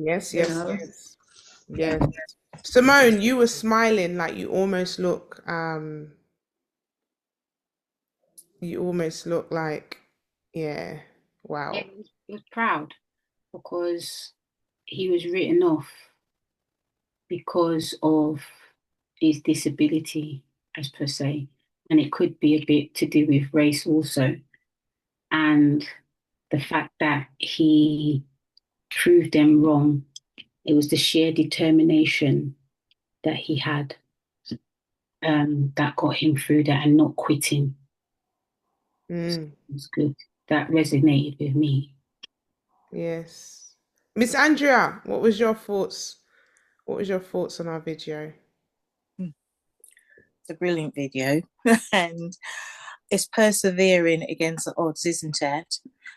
Yes, you yes, know. yes, yes. Simone, you were smiling like you almost look like, yeah, Yeah, wow. he was proud because he was written off because of his disability, as per se. And it could be a bit to do with race also. And the fact that he proved them wrong, it was the sheer determination that he had that got him through that and not quitting. Mm, It's good. That resonated with me. yes. Miss Andrea, what was your thoughts? What was your thoughts on our video? It's a brilliant video. And it's persevering against the odds, isn't it?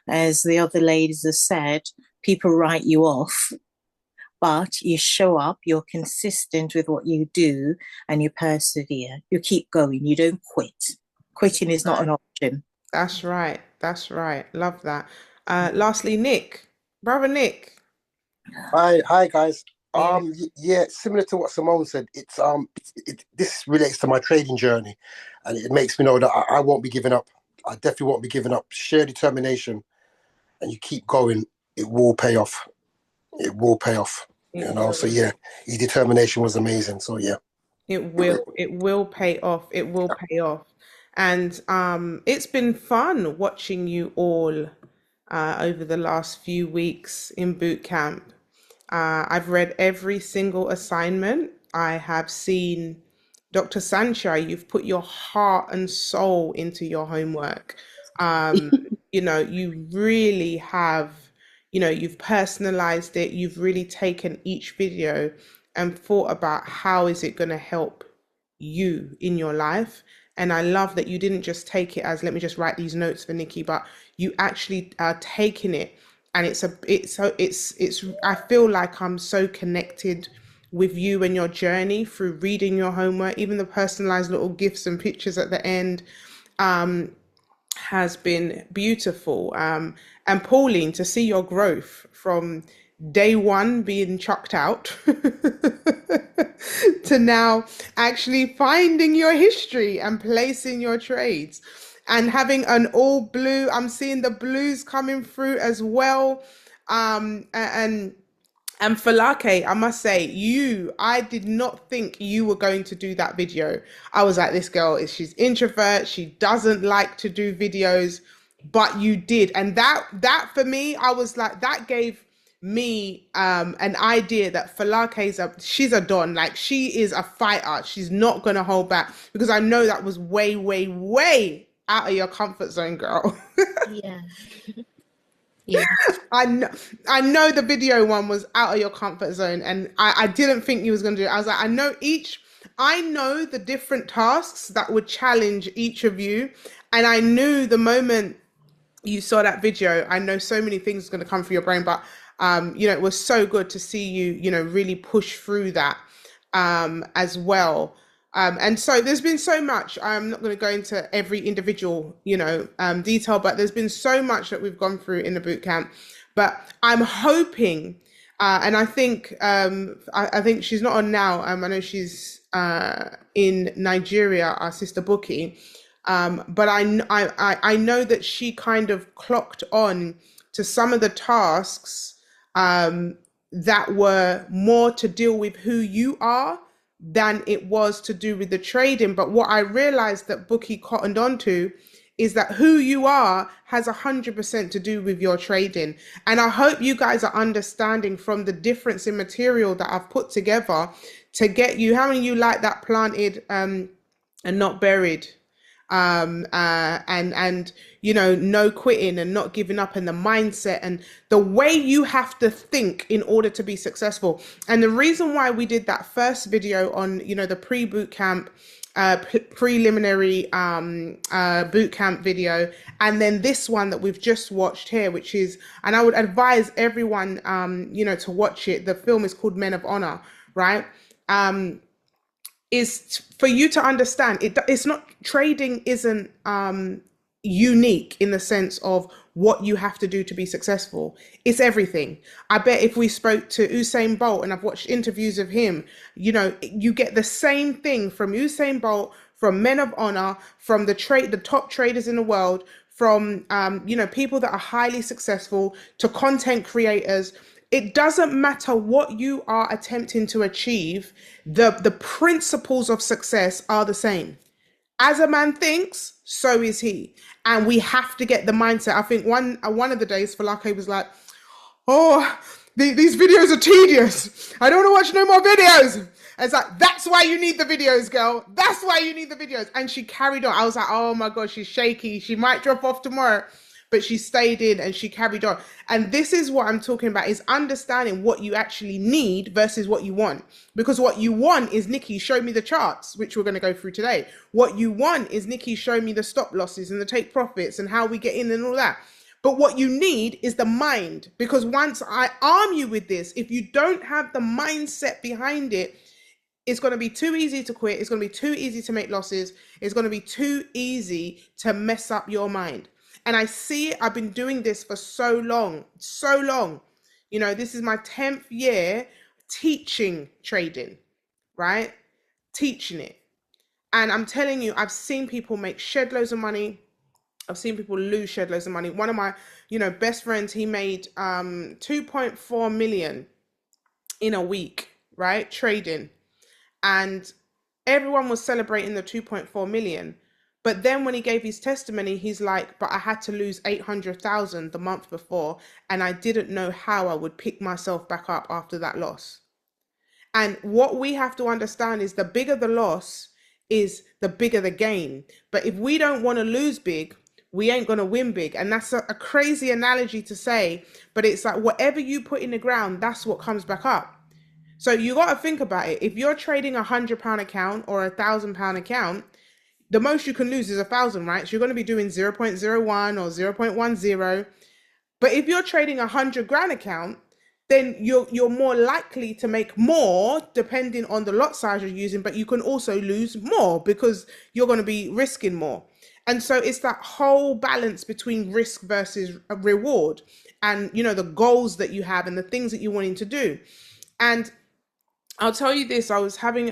As the other ladies have said, people write you off, but you show up, you're consistent with what you do, and you persevere. You keep going, you don't quit. Quitting is not Right. an option. That's right. That's right. Love that. Lastly, Nick, brother Nick. Hi guys. Yeah. Yeah, similar to what Simone said, this relates to my trading journey, and it makes me know that I won't be giving up. I definitely won't be giving up. Sheer determination, and you keep going. It will pay off. It will pay off. It So will. yeah, his determination was amazing. So yeah. It will. It will pay off. It will pay off. And it's been fun watching you all over the last few weeks in boot camp. I've read every single assignment. I have seen Dr. Sancha, you've put your heart and soul into your homework. Um, you really have, you've personalized it. You've really taken each video and thought about how is it going to help you in your life. And I love that you didn't just take it as let me just write these notes for Nikki, but you actually are taking it and it's I feel like I'm so connected with you and your journey through reading your homework, even the personalized little gifts and pictures at the end has been beautiful. And Pauline, to see your growth from day one being chucked out to now actually finding your history and placing your trades and having an all blue. I'm seeing the blues coming through as well. And Falake, I must say, I did not think you were going to do that video. I was like, this girl she's introvert. She doesn't like to do videos, but you did. And that for me, I was like, that gave me an idea that she's a don. Like she is a fighter. She's not going to hold back because I know that was way, way, way out of your comfort zone, girl. Yeah. Yeah. I know the video one was out of your comfort zone, and I didn't think you was gonna do it. I was like, I know the different tasks that would challenge each of you, and I knew the moment you saw that video, I know so many things are gonna come through your brain, but it was so good to see you, really push through that as well. And so there's been so much. I'm not going to go into every individual, detail, but there's been so much that we've gone through in the boot camp. But I'm hoping, and I think she's not on now. I know she's in Nigeria, our sister Bookie. But I know that she kind of clocked on to some of the tasks that were more to deal with who you are than it was to do with the trading. But what I realized that Bookie cottoned onto is that who you are has 100% to do with your trading. And I hope you guys are understanding from the difference in material that I've put together to get you. How many of you like that planted and not buried? And no quitting and not giving up, and the mindset and the way you have to think in order to be successful. And the reason why we did that first video on the pre-boot camp preliminary boot camp video, and then this one that we've just watched here, which is, and I would advise everyone to watch it. The film is called Men of Honor, right? Is for you to understand it's not trading isn't unique in the sense of what you have to do to be successful. It's everything. I bet if we spoke to Usain Bolt, and I've watched interviews of him, you know, you get the same thing from Usain Bolt, from men of honor, from the top traders in the world, from you know, people that are highly successful, to content creators. It doesn't matter what you are attempting to achieve, the principles of success are the same. As a man thinks, so is he. And we have to get the mindset. I think one of the days Falake was like, oh, these videos are tedious. I don't want to watch no more videos. And it's like, that's why you need the videos, girl. That's why you need the videos. And she carried on. I was like, oh my God, she's shaky. She might drop off tomorrow. But she stayed in and she carried on. And this is what I'm talking about, is understanding what you actually need versus what you want. Because what you want is, Nikki, show me the charts, which we're going to go through today. What you want is, Nikki, show me the stop losses and the take profits and how we get in and all that. But what you need is the mind, because once I arm you with this, if you don't have the mindset behind it, it's going to be too easy to quit. It's going to be too easy to make losses. It's going to be too easy to mess up your mind. And I see it. I've been doing this for so long, so long. You know, this is my 10th year teaching trading, right? Teaching it. And I'm telling you, I've seen people make shed loads of money. I've seen people lose shed loads of money. One of my, you know, best friends, he made 2.4 million in a week, right? Trading. And everyone was celebrating the 2.4 million. But then when he gave his testimony, he's like, but I had to lose 800,000 the month before, and I didn't know how I would pick myself back up after that loss. And what we have to understand is, the bigger the loss is, the bigger the gain. But if we don't want to lose big, we ain't going to win big. And that's a crazy analogy to say, but it's like whatever you put in the ground, that's what comes back up. So you got to think about it. If you're trading £100 account or £1,000 account, the most you can lose is 1,000, right? So you're going to be doing 0.01 or 0.10. But if you're trading 100 grand account, then you're more likely to make more depending on the lot size you're using, but you can also lose more because you're going to be risking more. And so it's that whole balance between risk versus reward, and, you know, the goals that you have and the things that you're wanting to do. And I'll tell you this, I was having,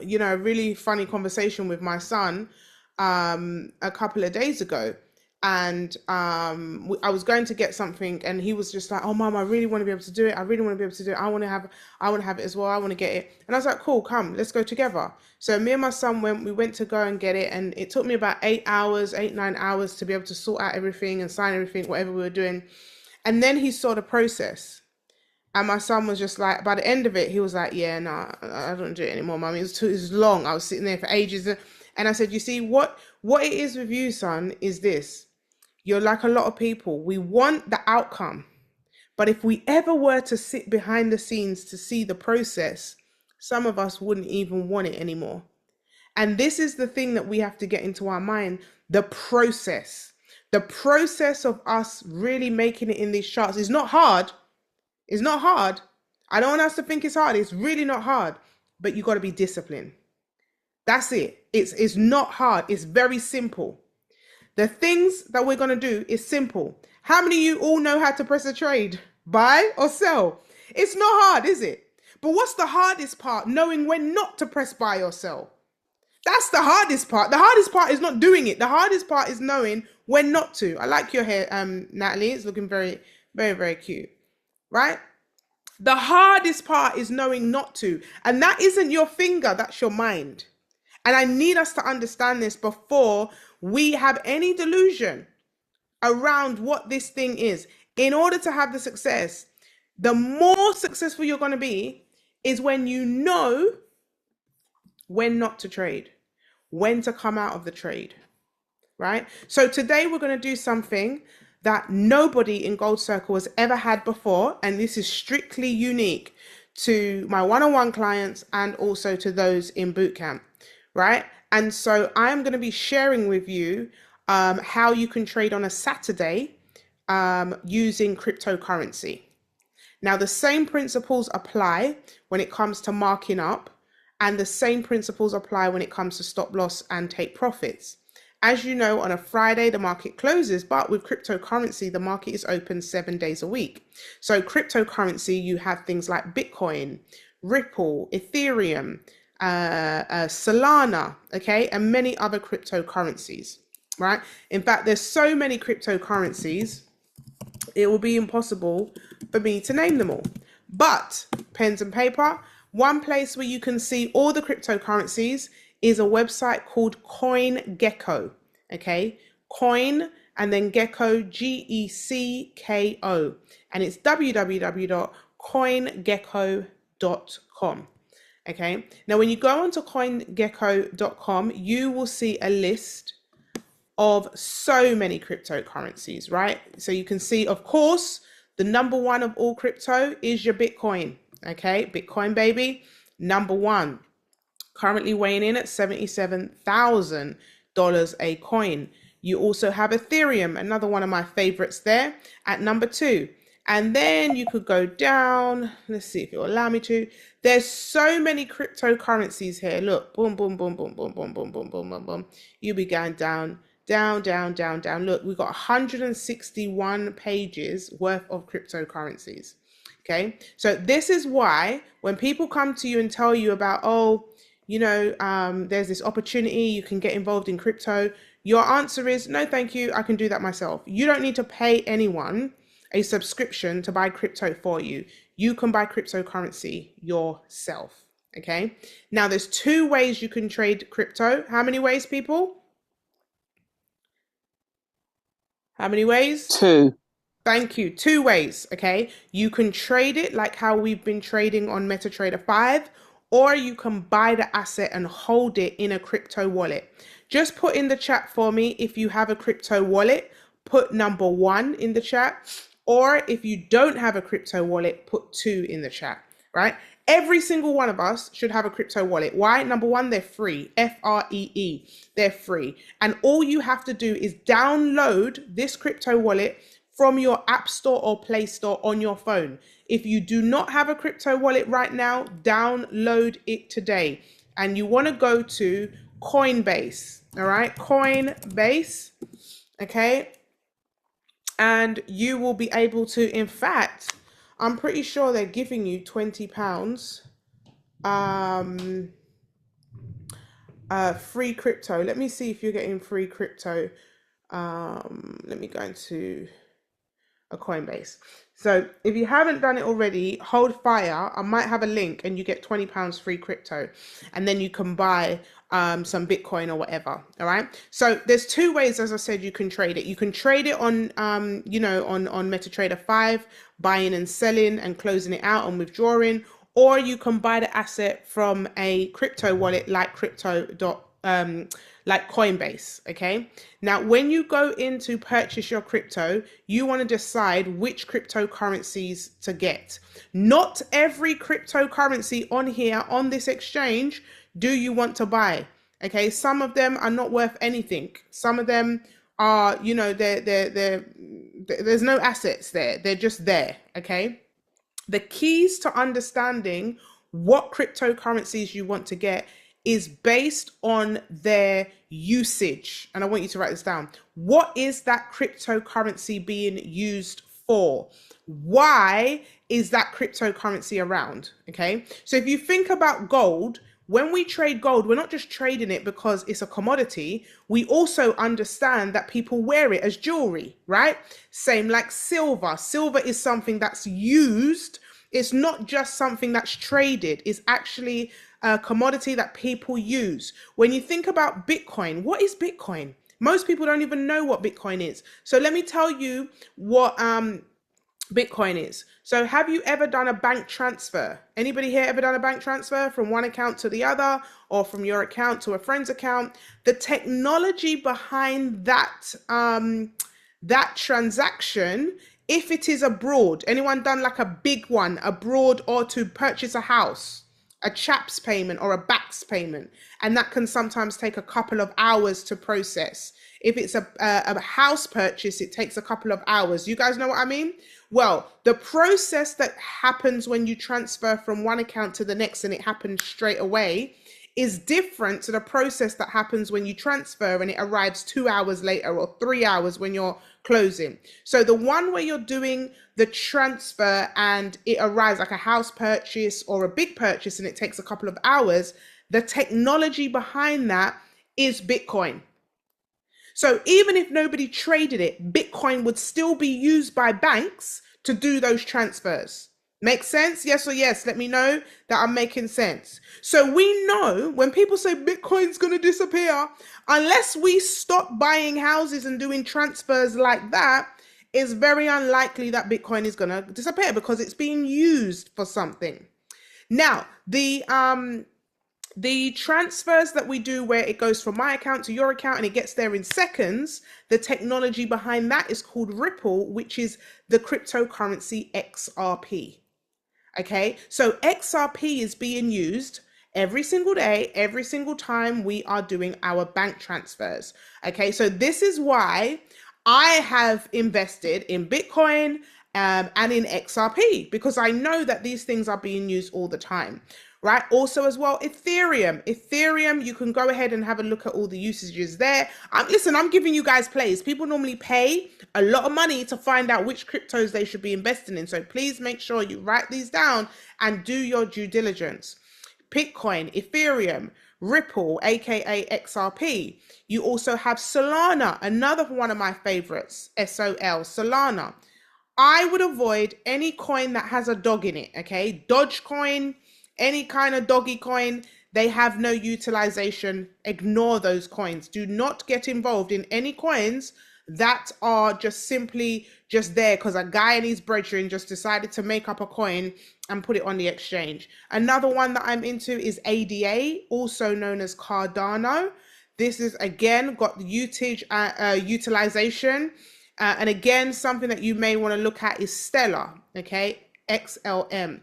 you know, a really funny conversation with my son a couple of days ago. And I was going to get something, and he was just like, oh, Mom, I really want to be able to do it. I really want to be able to do it. I want to have it as well. I want to get it. And I was like, cool, come, let's go together. So me and my son we went to go and get it. And it took me about 9 hours to be able to sort out everything and sign everything, whatever we were doing. And then he saw the process. And my son was just like, by the end of it, he was like, yeah, no, I don't do it anymore, Mum. It was long. I was sitting there for ages. And I said, you see, what it is with you, son, is this. You're like a lot of people. We want the outcome. But if we ever were to sit behind the scenes to see the process, some of us wouldn't even want it anymore. And this is the thing that we have to get into our mind, the process. The process of us really making it in these charts is not hard. It's not hard. I don't want us to think it's hard. It's really not hard. But you got to be disciplined. That's it. It's not hard. It's very simple. The things that we're going to do is simple. How many of you all know how to press a trade? Buy or sell? It's not hard, is it? But what's the hardest part? Knowing when not to press buy or sell. That's the hardest part. The hardest part is not doing it. The hardest part is knowing when not to. I like your hair, Natalie. It's looking very, very, very cute. Right? The hardest part is knowing not to. And that isn't your finger, that's your mind. And I need us to understand this before we have any delusion around what this thing is. In order to have the success, the more successful you're going to be is when you know when not to trade, when to come out of the trade, right? So today we're going to do something that nobody in Gold Circle has ever had before. And this is strictly unique to my one-on-one clients and also to those in bootcamp, right? And so I'm going to be sharing with you how you can trade on a Saturday using cryptocurrency. Now, the same principles apply when it comes to marking up, and the same principles apply when it comes to stop loss and take profits. As you know, on a Friday, the market closes, but with cryptocurrency, the market is open 7 days a week. So cryptocurrency, you have things like Bitcoin, Ripple, Ethereum, Solana, okay, and many other cryptocurrencies, right? In fact, there's so many cryptocurrencies, it will be impossible for me to name them all. But pens and paper, one place where you can see all the cryptocurrencies is a website called CoinGecko, okay? Coin and then Gecko, Gecko, and it's www.coingecko.com. Okay, now when you go onto coingecko.com, you will see a list of so many cryptocurrencies, right? So you can see, of course, the number one of all crypto is your Bitcoin. Okay, Bitcoin baby, number one, currently weighing in at $77,000 a coin. You also have Ethereum, another one of my favorites there, at number two. And then you could go down. Let's see if it will allow me to. There's so many cryptocurrencies here. Look, boom, boom, boom, boom, boom, boom, boom, boom, boom, boom, boom. You'll be going down, down, down, down, down. Look, we've got 161 pages worth of cryptocurrencies. Okay, so this is why when people come to you and tell you about, oh, you know, there's this opportunity, you can get involved in crypto, your answer is no, thank you, I can do that myself. You don't need to pay anyone a subscription to buy crypto for you. You can buy cryptocurrency yourself. Okay, now there's two ways you can trade crypto. How many ways, people? How many ways? Two. Thank you. Two ways, okay? You can trade it like how we've been trading on MetaTrader 5, or you can buy the asset and hold it in a crypto wallet. Just put in the chat for me if you have a crypto wallet, put number 1 in the chat, or if you don't have a crypto wallet, put 2 in the chat, right? Every single one of us should have a crypto wallet. Why? Number 1, they're free. Free. They're free. And all you have to do is download this crypto wallet from your App Store or Play Store on your phone. If you do not have a crypto wallet right now, download it today. And you want to go to Coinbase, all right? Coinbase, okay? And you will be able to, in fact, I'm pretty sure they're giving you £20 free crypto. Let me see if you're getting free crypto. Let me go into a Coinbase. So if you haven't done it already, hold fire. I might have a link and you get £20 free crypto, and then you can buy some Bitcoin or whatever. All right. So there's two ways, as I said, you can trade it. You can trade it on on MetaTrader 5, buying and selling and closing it out and withdrawing, or you can buy the asset from a crypto wallet like like Coinbase. Okay. Now, when you go in to purchase your crypto, you want to decide which cryptocurrencies to get. Not every cryptocurrency on here on this exchange do you want to buy. Okay. Some of them are not worth anything. Some of them are, there's no assets there. They're just there. Okay. The keys to understanding what cryptocurrencies you want to get is based on their usage. And I want you to write this down. What is that cryptocurrency being used for? Why is that cryptocurrency around? Okay. So if you think about gold, when we trade gold, we're not just trading it because it's a commodity. We also understand that people wear it as jewelry, right? Same like silver. Silver is something that's used. It's not just something that's traded. It's actually a commodity that people use. When you think about Bitcoin, what is Bitcoin? Most people don't even know what Bitcoin is. So let me tell you what Bitcoin is. So have you ever done a bank transfer? Anybody here ever done a bank transfer from one account to the other, or from your account to a friend's account? The technology behind that that transaction, if it is abroad, anyone done like a big one abroad, or to purchase a house, a CHAPS payment or a BACS payment, and that can sometimes take a couple of hours to process. If it's a house purchase, it takes a couple of hours. You guys know what I mean? Well, the process that happens when you transfer from one account to the next, and it happens straight away, is different to the process that happens when you transfer and it arrives 2 hours later or 3 hours when you're closing. So the one where you're doing the transfer and it arrives like a house purchase or a big purchase and it takes a couple of hours, the technology behind that is Bitcoin. So even if nobody traded it, Bitcoin would still be used by banks to do those transfers. Make sense? Yes or yes? Let me know that I'm making sense. So we know when people say Bitcoin's going to disappear, unless we stop buying houses and doing transfers like that, it's very unlikely that Bitcoin is going to disappear because it's being used for something. Now, the transfers that we do where it goes from my account to your account and it gets there in seconds, the technology behind that is called Ripple, which is the cryptocurrency XRP. Okay, so XRP is being used every single day, every single time we are doing our bank transfers. Okay, so this is why I have invested in Bitcoin and in XRP, because I know that these things are being used all the time. Right. Also, as well, Ethereum, you can go ahead and have a look at all the usages there. Listen, I'm giving you guys plays. People normally pay a lot of money to find out which cryptos they should be investing in. So please make sure you write these down and do your due diligence. Bitcoin, Ethereum, Ripple, aka XRP. You also have Solana, another one of my favorites, SOL, Solana. I would avoid any coin that has a dog in it. Okay, Dogecoin, any kind of doggy coin, they have no utilization. Ignore those coins. Do not get involved in any coins that are just simply just there because a guy and his brethren just decided to make up a coin and put it on the exchange. Another one that I'm into is ADA, also known as Cardano. This is again got the utilization. And again, something that you may want to look at is Stellar, okay, XLM.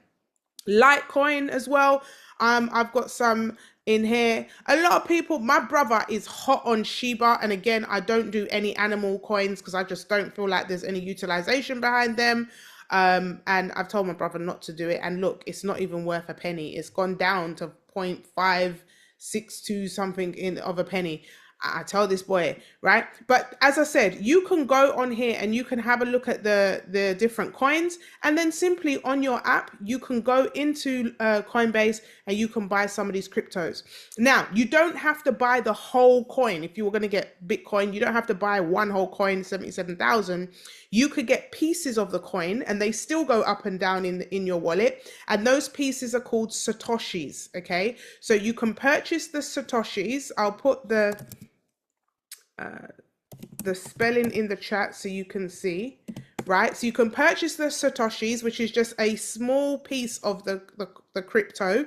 Litecoin as well. I've got some in here. A lot of people, my brother is hot on Shiba, and again, I don't do any animal coins because I just don't feel like there's any utilization behind them. And I've told my brother not to do it. And look, it's not even worth a penny. It's gone down to 0.562 something of a penny. I tell this boy, right? But as I said, you can go on here and you can have a look at the different coins, and then simply on your app, you can go into Coinbase and you can buy some of these cryptos. Now, you don't have to buy the whole coin. If you were going to get Bitcoin, you don't have to buy one whole coin, 77,000. You could get pieces of the coin and they still go up and down in your wallet. And those pieces are called Satoshis, okay? So you can purchase the Satoshis. I'll put the spelling in the chat so you can see, right? So you can purchase the Satoshis, which is just a small piece of the crypto,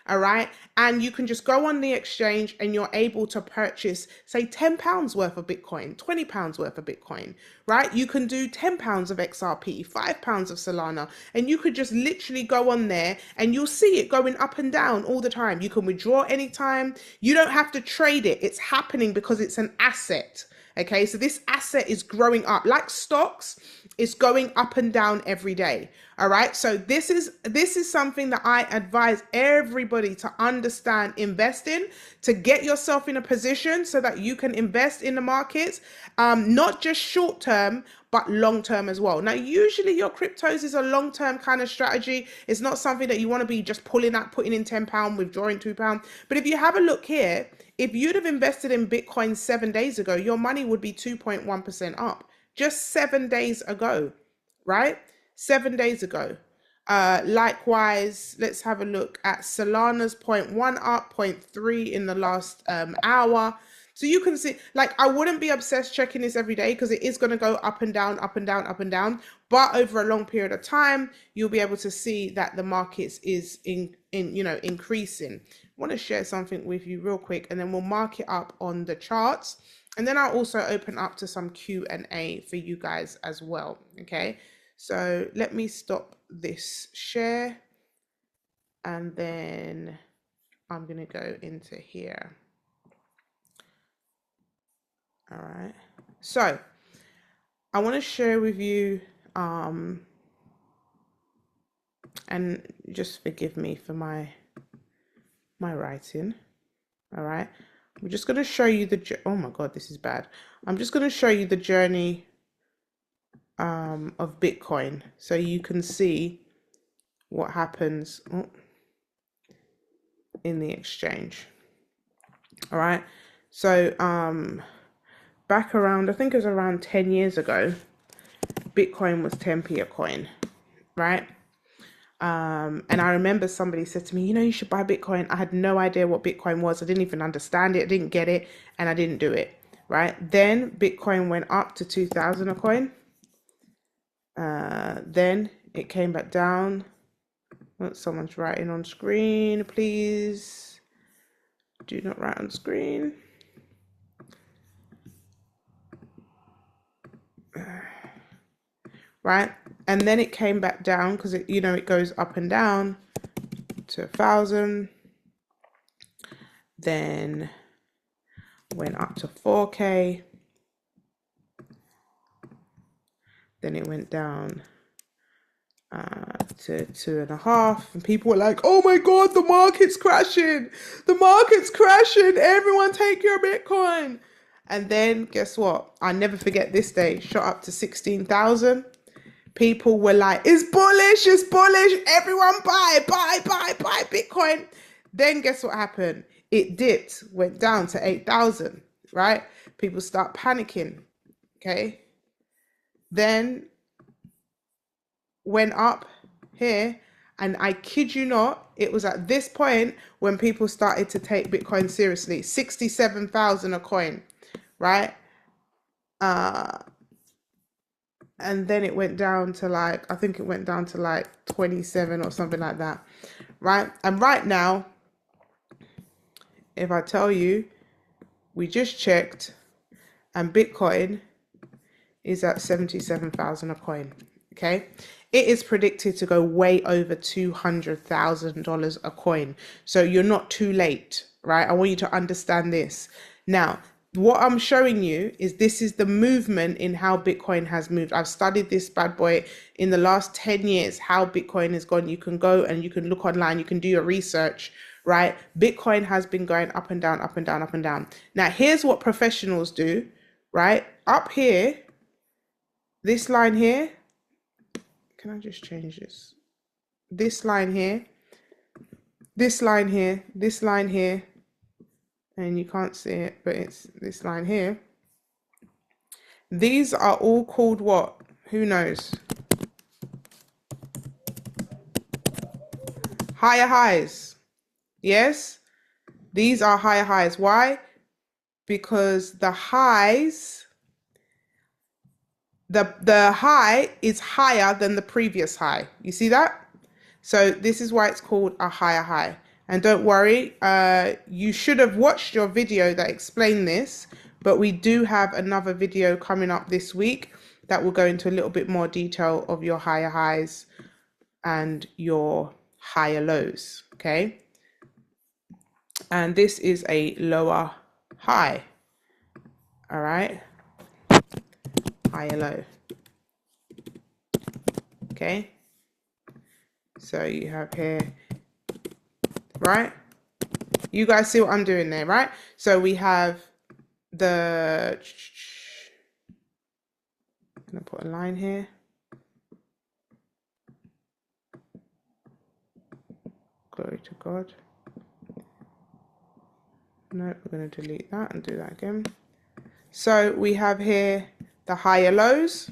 all right? And you can just go on the exchange and you're able to purchase, say, £10 worth of Bitcoin, £20 worth of Bitcoin, right? You can do £10 of XRP, £5 of Solana, and you could just literally go on there and you'll see it going up and down all the time. You can withdraw anytime. You don't have to trade it. It's happening because it's an asset. Okay, so this asset is growing up like stocks. It's going up and down every day. All right, so this is something that I advise everybody to understand investing, to get yourself in a position so that you can invest in the markets, not just short term, but long term as well. Now, usually your cryptos is a long term kind of strategy. It's not something that you want to be just pulling out, putting in £10, withdrawing £2. But if you have a look here, if you'd have invested in Bitcoin 7 days ago, your money would be 2.1% up just 7 days ago, right? 7 days ago. Likewise, let's have a look at Solana's 0.1 up, 0.3 in the last hour. So you can see, like, I wouldn't be obsessed checking this every day because it is going to go up and down, up and down, up and down. But over a long period of time, you'll be able to see that the markets is increasing. I want to share something with you real quick, and then we'll mark it up on the charts. And then I'll also open up to some Q&A for you guys as well. Okay, so let me stop this share, and then I'm going to go into here. All right, so I want to share with you, and just forgive me for my writing. All right. I'm just going to show you the, oh my God, this is bad. I'm just going to show you the journey of Bitcoin so you can see what happens in the exchange. All right. So back around, I think it was around 10 years ago, Bitcoin was 10p a coin, right? And I remember somebody said to me, you know, you should buy Bitcoin. I had no idea what Bitcoin was. I didn't even understand it. I didn't get it. And I didn't do it. Right. Then Bitcoin went up to 2,000 a coin. Then it came back down. Oh, someone's writing on screen. Please do not write on screen. Right. And then it came back down because it, you know, it goes up and down to 1,000. Then went up to 4K. Then it went down to 2.5, and people were like, oh my God, the market's crashing. The market's crashing. Everyone take your Bitcoin. And then guess what? I'll never forget this day, shot up to 16,000. People were like, it's bullish, it's bullish. Everyone buy Bitcoin. Then guess what happened? It dipped, went down to 8,000, right? People start panicking, okay? Then went up here, and I kid you not, it was at this point when people started to take Bitcoin seriously. 67,000 a coin, right? And then it went down to like, I think it went down to like 27 or something like that, right? And right now, if I tell you, we just checked, and Bitcoin is at 77,000 a coin, okay? It is predicted to go way over $200,000 a coin. So you're not too late, right? I want you to understand this. Now, what I'm showing you is this is the movement in how Bitcoin has moved. I've studied this bad boy in the last 10 years, how Bitcoin has gone. You can go and you can look online, you can do your research, right? Bitcoin has been going up and down, up and down, up and down. Now, here's what professionals do, right? Up here, this line here, can I just change this? This line here, this line here, this line here, and you can't see it, but it's this line here. These are all called what? Who knows? Higher highs. Yes, these are higher highs. Why? Because the highs, the high is higher than the previous high. You see that? So this is why it's called a higher high. And don't worry, you should have watched your video that explained this, but we do have another video coming up this week that will go into a little bit more detail of your higher highs and your higher lows, okay? And this is a lower high, all right? Higher low, okay? So you have here, right? You guys see what I'm doing there, right? So we have the, I'm gonna put a line here. Glory to God. No, we're going to delete that and do that again. So we have here the higher lows.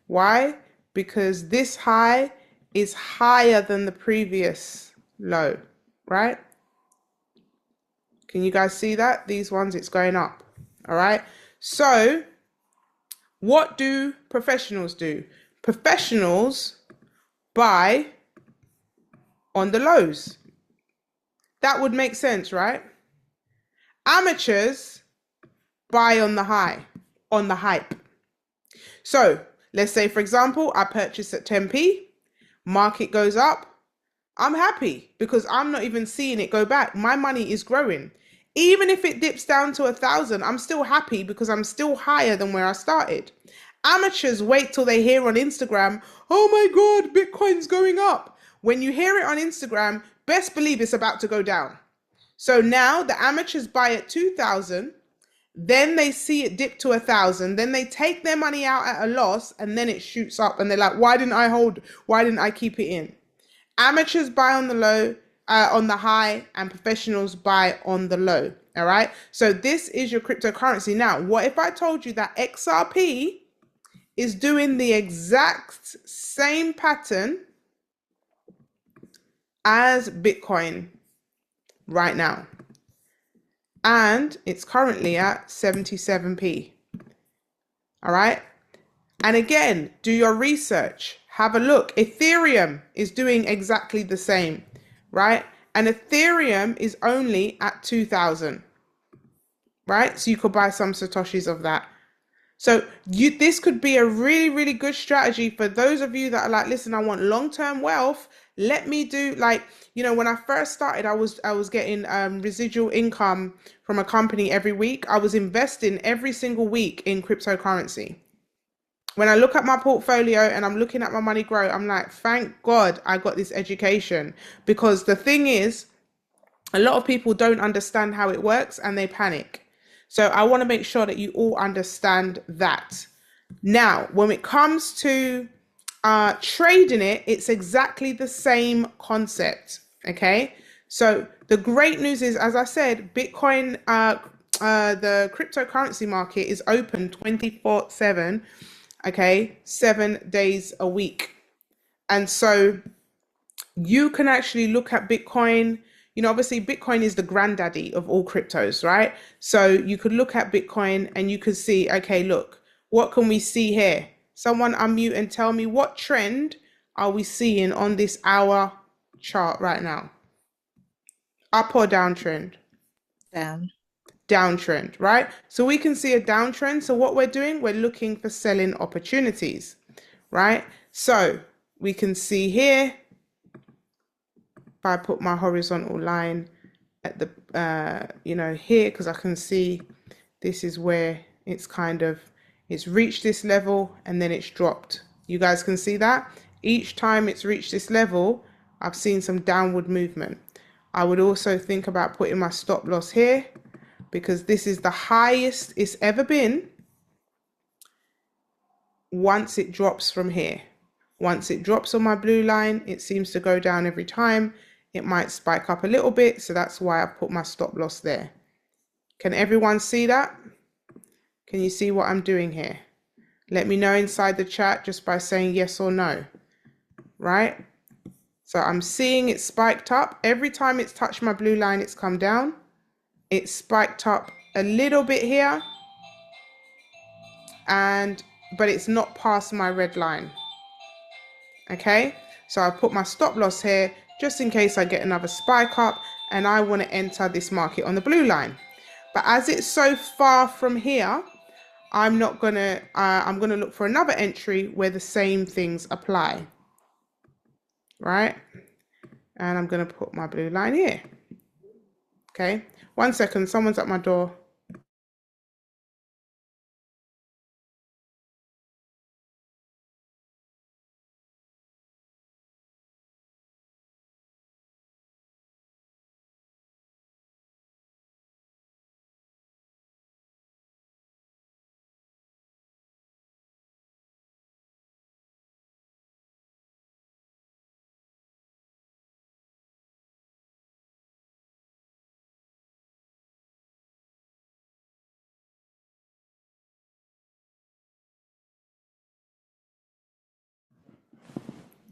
Why? Because this high is higher than the previous low, right? Can you guys see that? These ones, it's going up, all right? So what do professionals do? Professionals buy on the lows. That would make sense, right? Amateurs buy on the high, on the hype. So let's say, for example, I purchase at 10p, market goes up. I'm happy because I'm not even seeing it go back. My money is growing. Even if it dips down to 1,000, I'm still happy because I'm still higher than where I started. Amateurs wait till they hear on Instagram, oh my God, Bitcoin's going up. When you hear it on Instagram, best believe it's about to go down. So now the amateurs buy at 2,000, then they see it dip to 1,000, then they take their money out at a loss, and then it shoots up, and they're like, why didn't I hold? Why didn't I keep it in? Amateurs buy on the low, on the high, and professionals buy on the low. All right. So this is your cryptocurrency. Now, what if I told you that XRP is doing the exact same pattern as Bitcoin right now? And it's currently at 77p. All right. And again, do your research. Have a look. Ethereum is doing exactly the same, right? And Ethereum is only at 2,000, right? So you could buy some Satoshis of that. So this could be a really, really good strategy for those of you that are like, listen, I want long-term wealth. Let me do, like, when I first started, I was getting residual income from a company every week. I was investing every single week in cryptocurrency. When I look at my portfolio and I'm looking at my money grow, I'm like, thank God I got this education. Because the thing is, a lot of people don't understand how it works and they panic. So I want to make sure that you all understand that. Now, when it comes to trading it, it's exactly the same concept. Okay. So the great news is, as I said, Bitcoin, the cryptocurrency market is open 24/7. Okay, 7 days a week. And so you can actually look at Bitcoin. Obviously Bitcoin is the granddaddy of all cryptos, right? So you could look at Bitcoin and you could see, okay, look, what can we see here? Someone unmute and tell me, what trend are we seeing on this hour chart right now? Up or downtrend? Down. Downtrend, right? So we can see a downtrend. So what we're doing, we're looking for selling opportunities, right? So we can see here, if I put my horizontal line at the, here, because I can see this is where it's it's reached this level and then it's dropped. You guys can see that each time it's reached this level, I've seen some downward movement. I would also think about putting my stop loss here, because this is the highest it's ever been once it drops from here. Once it drops on my blue line, it seems to go down every time. It might spike up a little bit, so that's why I put my stop loss there. Can everyone see that? Can you see what I'm doing here? Let me know inside the chat just by saying yes or no, right? So I'm seeing it spiked up. Every time it's touched my blue line, it's come down. It spiked up a little bit here, but it's not past my red line. Okay, so I put my stop loss here just in case I get another spike up and I want to enter this market on the blue line. But as it's so far from here, I'm gonna look for another entry where the same things apply, right? And I'm gonna put my blue line here. Okay, 1 second, someone's at my door.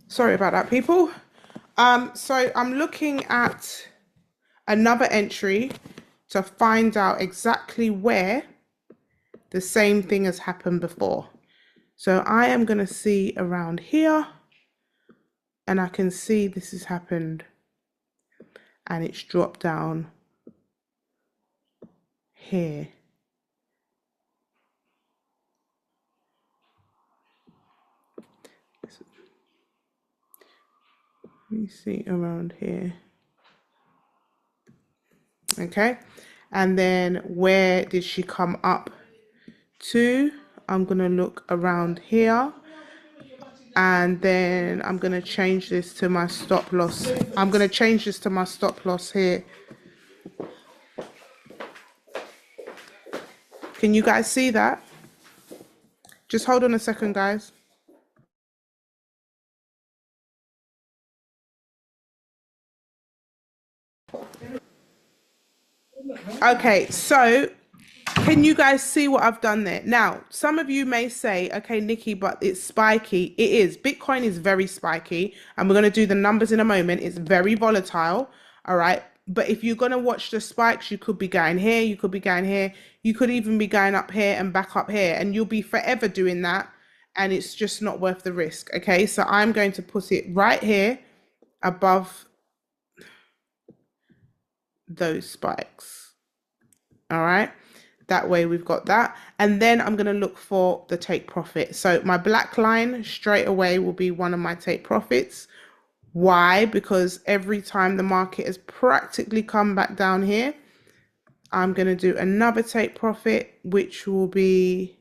Sorry about that, people. So I'm looking at another entry to find out exactly where the same thing has happened before. So I am going to see around here, and I can see this has happened and it's dropped down here. Let me see around here. Okay, and then where did she come up to? I'm gonna look around here, and then I'm gonna change this to my stop loss. I'm gonna change this to my stop loss here. Can you guys see that? Just hold on a second, guys. Okay, so can you guys see what I've done there? Now, some of you may say, okay, Nikki, but it's spiky. It is. Bitcoin is very spiky, and we're going to do the numbers in a moment. It's very volatile. All right. But if you're going to watch the spikes, you could be going here, you could be going here, you could even be going up here and back up here, and you'll be forever doing that. And it's just not worth the risk. Okay. So I'm going to put it right here above those spikes. All right. That way we've got that. And then I'm going to look for the take profit. So my black line straight away will be one of my take profits. Why? Because every time the market has practically come back down here, I'm going to do another take profit, which will be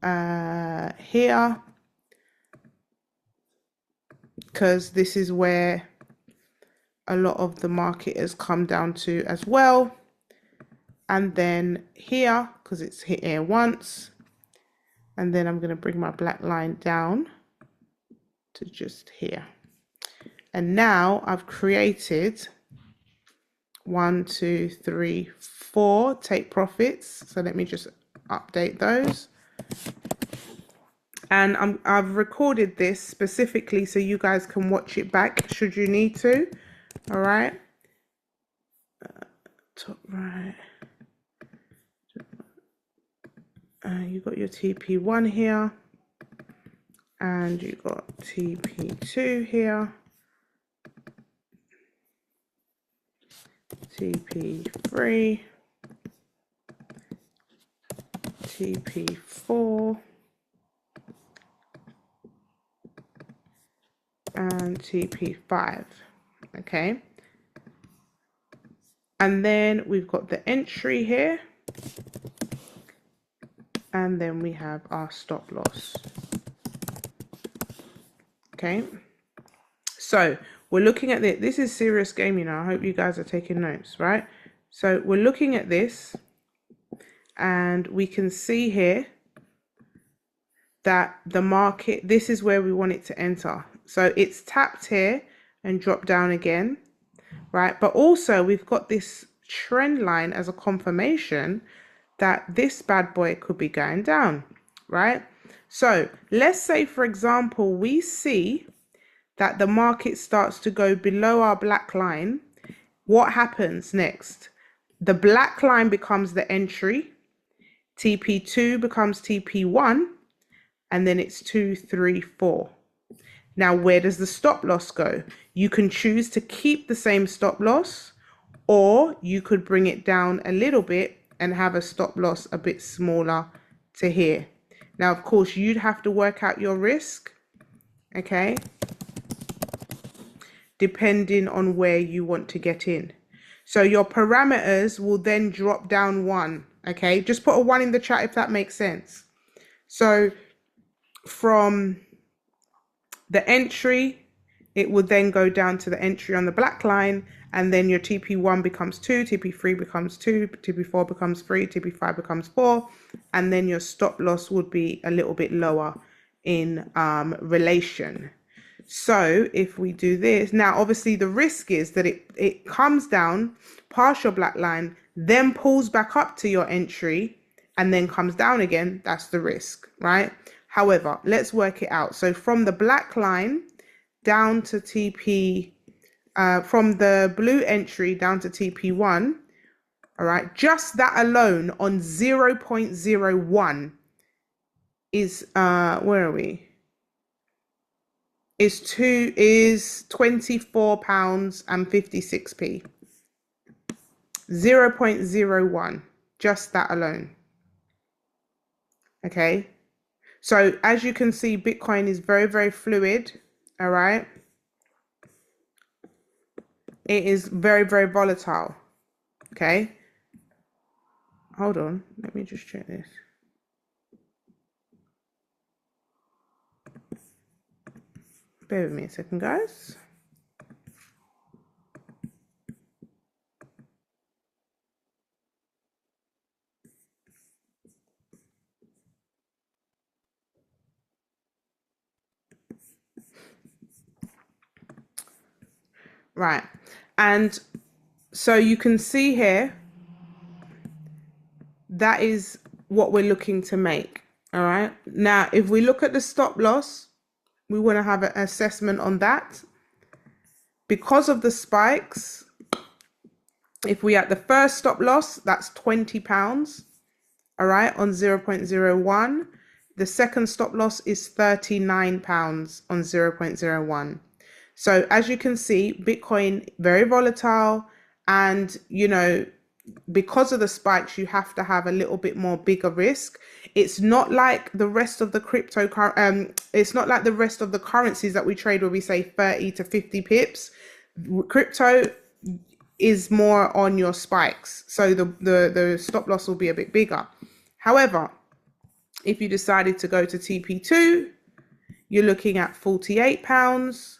here. Because this is where a lot of the market has come down to as well. And then here, because it's hit here once. And then I'm going to bring my black line down to just here. And now I've created 1, 2, 3, 4 take profits. So let me just update those. And I've recorded this specifically so you guys can watch it back should you need to. All right. Top right. You got your TP1 here, and you got TP2 here, TP3, TP4, and TP5. Okay. And then we've got the entry here. And then we have our stop loss. Okay. So we're looking at this. This is serious game, you know. I hope you guys are taking notes, right? So we're looking at this, and we can see here that the market, this is where we want it to enter. So it's tapped here and dropped down again, right? But also we've got this trend line as a confirmation that this bad boy could be going down, right? So let's say, for example, we see that the market starts to go below our black line. What happens next? The black line becomes the entry, TP2 becomes TP1, and then it's 2, 3, 4. Now, where does the stop loss go? You can choose to keep the same stop loss, or you could bring it down a little bit and have a stop loss a bit smaller to here. Now, of course, you'd have to work out your risk, okay, depending on where you want to get in. So your parameters will then drop down 1, okay? Just put a 1 in the chat if that makes sense. So from the entry, it would then go down to the entry on the black line, and then your TP1 becomes 2, TP3 becomes 2, TP4 becomes 3, TP5 becomes 4, and then your stop loss would be a little bit lower in relation. So if we do this, now obviously the risk is that it comes down past your black line, then pulls back up to your entry, and then comes down again. That's the risk, right? However, let's work it out. So from the black line down to TP, from the blue entry down to TP1, all right, just that alone on 0.01 is, where are we? Is £24.56. 0.01, just that alone. Okay. So as you can see, Bitcoin is very, very fluid. All right. It is very, very volatile. Okay. Hold on. Let me just check this. Bear with me a second, guys. Right. And so you can see here, that is what we're looking to make. All right. Now, if we look at the stop loss, we want to have an assessment on that. Because of the spikes, if we at the first stop loss, that's £20, all right, on 0.01. The second stop loss is £39 on 0.01. So as you can see, Bitcoin, very volatile, and, you know, because of the spikes, you have to have a little bit more bigger risk. It's not like the rest of the it's not like the rest of the currencies that we trade where we say 30 to 50 pips. Crypto is more on your spikes, so the stop loss will be a bit bigger. However, if you decided to go to TP2, you're looking at £48.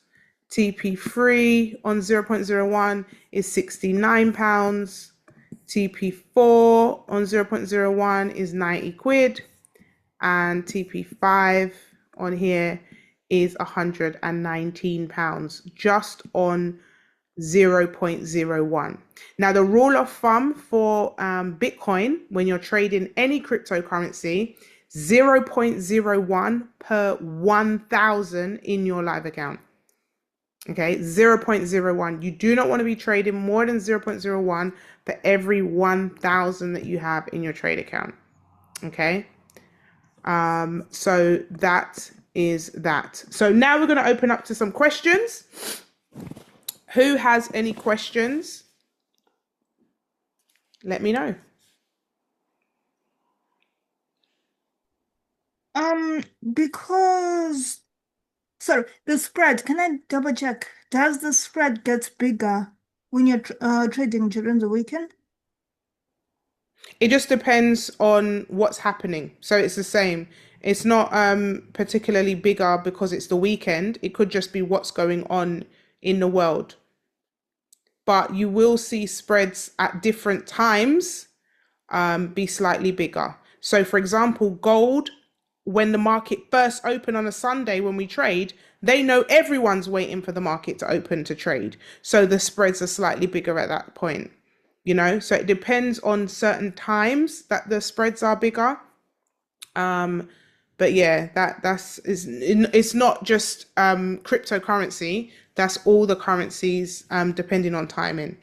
TP3 on 0.01 is £69. TP4 on 0.01 is 90 quid. And TP5 on here is £119 just on 0.01. Now, the rule of thumb for Bitcoin, when you're trading any cryptocurrency, 0.01 per 1,000 in your live account. Okay, 0.01. You do not want to be trading more than 0.01 for every 1,000 that you have in your trade account. Okay, so that is that. So now we're going to open up to some questions. Who has any questions? Let me know. Because, sorry, the spread, can I double check? Does the spread get bigger when you're trading during the weekend? It just depends on what's happening. So it's the same. It's not particularly bigger because it's the weekend. It could just be what's going on in the world. But you will see spreads at different times be slightly bigger. So for example, gold, when the market first opened on a Sunday when we trade, they know everyone's waiting for the market to open to trade. So the spreads are slightly bigger at that point, you know? So it depends on certain times that the spreads are bigger. But yeah, it's not just cryptocurrency, that's all the currencies depending on timing.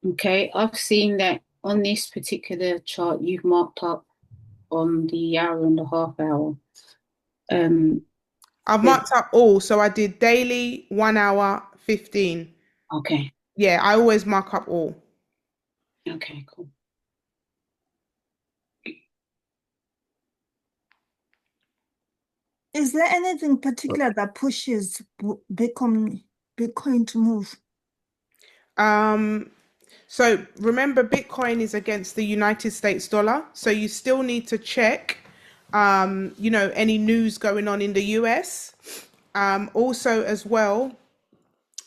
Okay, I've seen that on this particular chart you've marked up on the hour and a half hour. I've marked up all, so I did daily, 1 hour, 15. Okay. Yeah, I always mark up all. Okay, cool. Is there anything particular that pushes Bitcoin to move? So remember, Bitcoin is against the United States dollar, so you still need to check, you know, any news going on in the US. Also, as well,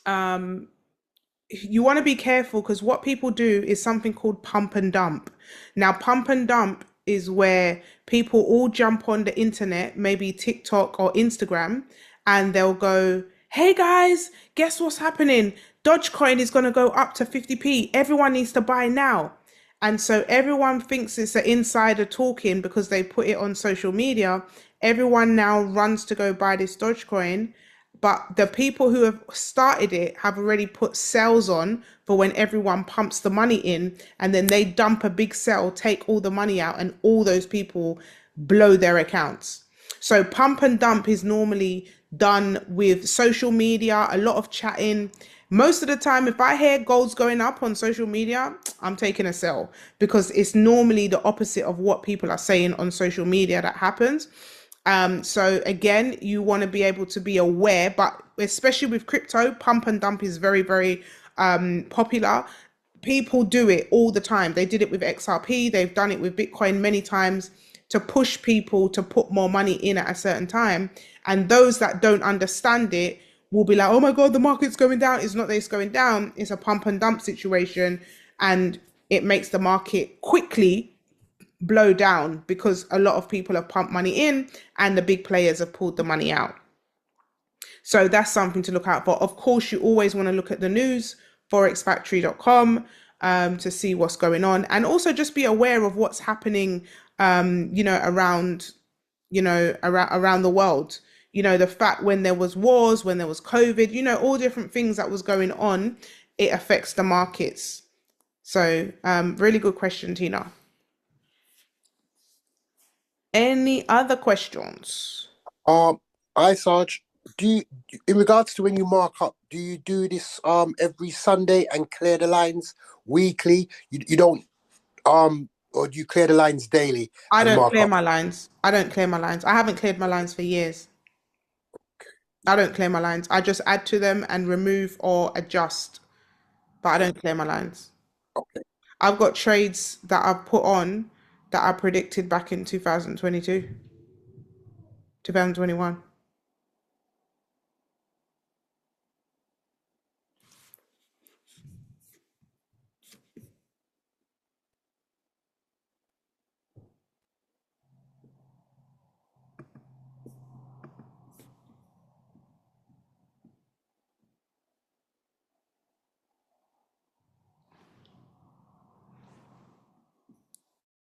you want to be careful because what people do is something called pump and dump. Now, pump and dump is where people all jump on the internet, maybe TikTok or Instagram, and they'll go, hey guys, guess what's happening? Dogecoin is going to go up to 50p. Everyone needs to buy now. And so everyone thinks it's an insider talking because they put it on social media. Everyone now runs to go buy this Dogecoin. But the people who have started it have already put sales on for when everyone pumps the money in, and then they dump a big sell, take all the money out, and all those people blow their accounts. So pump and dump is normally done with social media, a lot of chatting. Most of the time, if I hear gold's going up on social media, I'm taking a sell because it's normally the opposite of what people are saying on social media that happens. So again, you want to be able to be aware, but especially with crypto, pump and dump is very, very popular. People do it all the time. They did it with XRP. They've done it with Bitcoin many times to push people to put more money in at a certain time. And those that don't understand it will be like, oh my God, the market's going down. It's not that it's going down. It's a pump and dump situation. And it makes the market quickly blow down because a lot of people have pumped money in and the big players have pulled the money out. So that's something to look out for. Of course, you always want to look at the news, forexfactory.com, to see what's going on, and also just be aware of what's happening, around, around the world. The fact when there was wars, when there was COVID, all different things that was going on, it affects the markets. So, really good question, Tina. Any other questions? I Sarge, do you, in regards to when you mark up, do you do this every Sunday and clear the lines weekly? You don't or do you clear the lines daily I and don't mark clear up? my lines. I don't clear my lines. I haven't cleared my lines for years. I don't clear my lines. I just add to them and remove or adjust, but I don't clear my lines. Okay. I've got trades that I've put on that I predicted back in 2022, 2021.